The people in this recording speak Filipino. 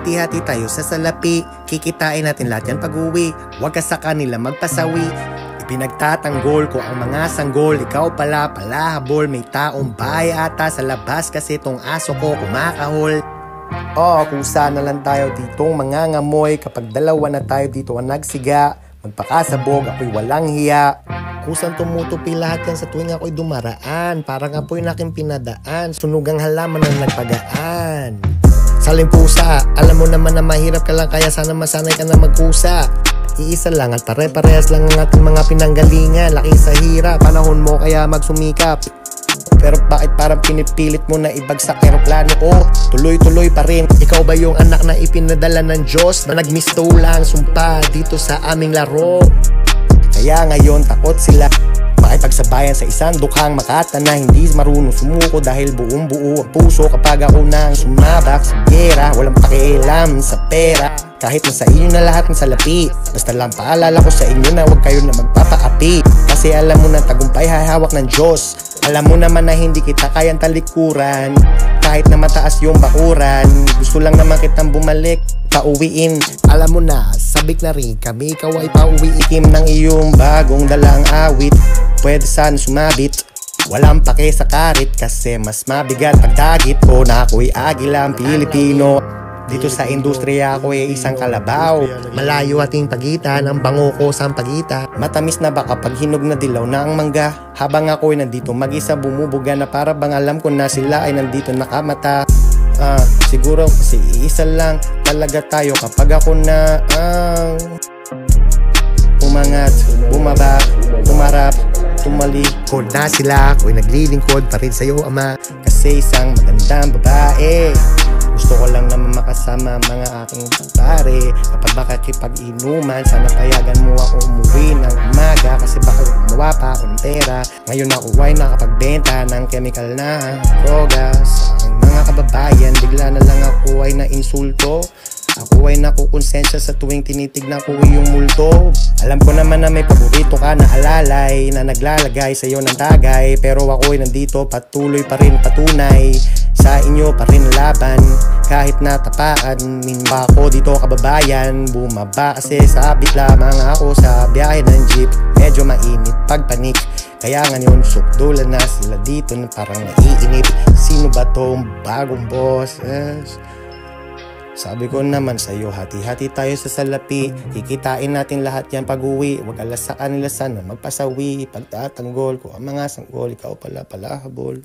hati-hati tayo sa salapi. Kikitain natin lahat yan pag-uwi. Huwag ka sa kanila magpasawi. Ipinagtatanggol ko ang mga sanggol. Ikaw pala palahabol. May taong bahay ata sa labas kasi tong aso ko kumakahol. Kung sana lang tayo ditong mga ngamoy. Kapag dalawa na tayo dito ang nagsiga, magpakasabog, ako'y walang hiya. Kusang tumutupi lahat yan sa tuwing ako'y dumaraan. Parang apoy na aking pinadaan. Sunugang halaman na nagpagaan. Saling pusa, alam mo naman na mahirap ka lang, kaya sana masanay ka na magkusa. Iisa lang at pare-parehas lang ang ating mga pinanggalingan. Laki sa hirap, panahon mo kaya magsumikap. Pero bakit parang pinipilit mo na ibagsak aeroplano ko? Tuloy-tuloy pa rin. Ikaw ba yung anak na ipinadala ng Diyos na nagmisto lang sumpa dito sa aming laro? Kaya ngayon takot sila makipagsabayan sa isang dukhang makata na hindi marunong sumuko dahil buong buo ang puso kapag ako nang sumabak sa gera. Walang pakialam sa pera kahit nasa inyo na lahat ng salapi. Basta lang paalala ko sa inyo na huwag kayo na magpapaapi. Kasi alam mo na tagumpay hahawak ng Diyos. Alam mo naman na hindi kita kayang talikuran kahit na mataas yung bakuran. Gusto lang naman kitang bumalik, pauwiin. Alam mo na, sabik na rin kami. Ikaw ay pauwiitim ng iyong bagong dalang awit. Pwede sana sumabit, walang pake sa karit. Kasi mas mabigat pagdagit ko na ako'y agilang Pilipino. Dito sa industriya ako ay isang kalabaw. Malayo ating pagitan, ang bango ko sa pagita. Matamis na ba kapag hinog na dilaw na ang mangga? Habang ako ay nandito mag-isa bumubuga na para bang alam ko na sila ay nandito nakamata. Siguro kasi iisa lang talaga tayo kapag ako na umangat, bumaba, tumarap, tumalikod na sila. Ako'y naglilingkod pa rin sa'yo, Ama. Kasi isang magandang babae. Gusto ko lang naman makasama mga aking pare. Kapag makakipag-inuman, sana payagan mo ako umuwi ng umaga. Kasi baka gumawa pa ako ng pera. Ngayon ako ay nakapagbenta ng chemical na droga sa aking mga kababayan. Bigla na lang ako ay na-insulto. Ako ay nakukonsensya sa tuwing tinitignan ko yung multo. Alam ko naman na may paborito ka na alalay na naglalagay sa'yo ng tagay. Pero ako ay nandito patuloy pa rin patunay sa inyo pa rin laban. Kahit natapaan min pa ako dito kababayan. Bumaba kasi sabit lamang ako sa biyahe ng jeep. Medyo mainit pagpanik, kaya ngayon sukdulan na sila dito na parang naiinip. Sino ba tong bagong boses? Sabi ko naman sa'yo, hati-hati tayo sa salapi. Kikitain natin lahat yan pag-uwi. Huwag alas sa kanila sana magpasawi. Pagtatanggol ko ang mga sanggol, ikaw pala palahabol.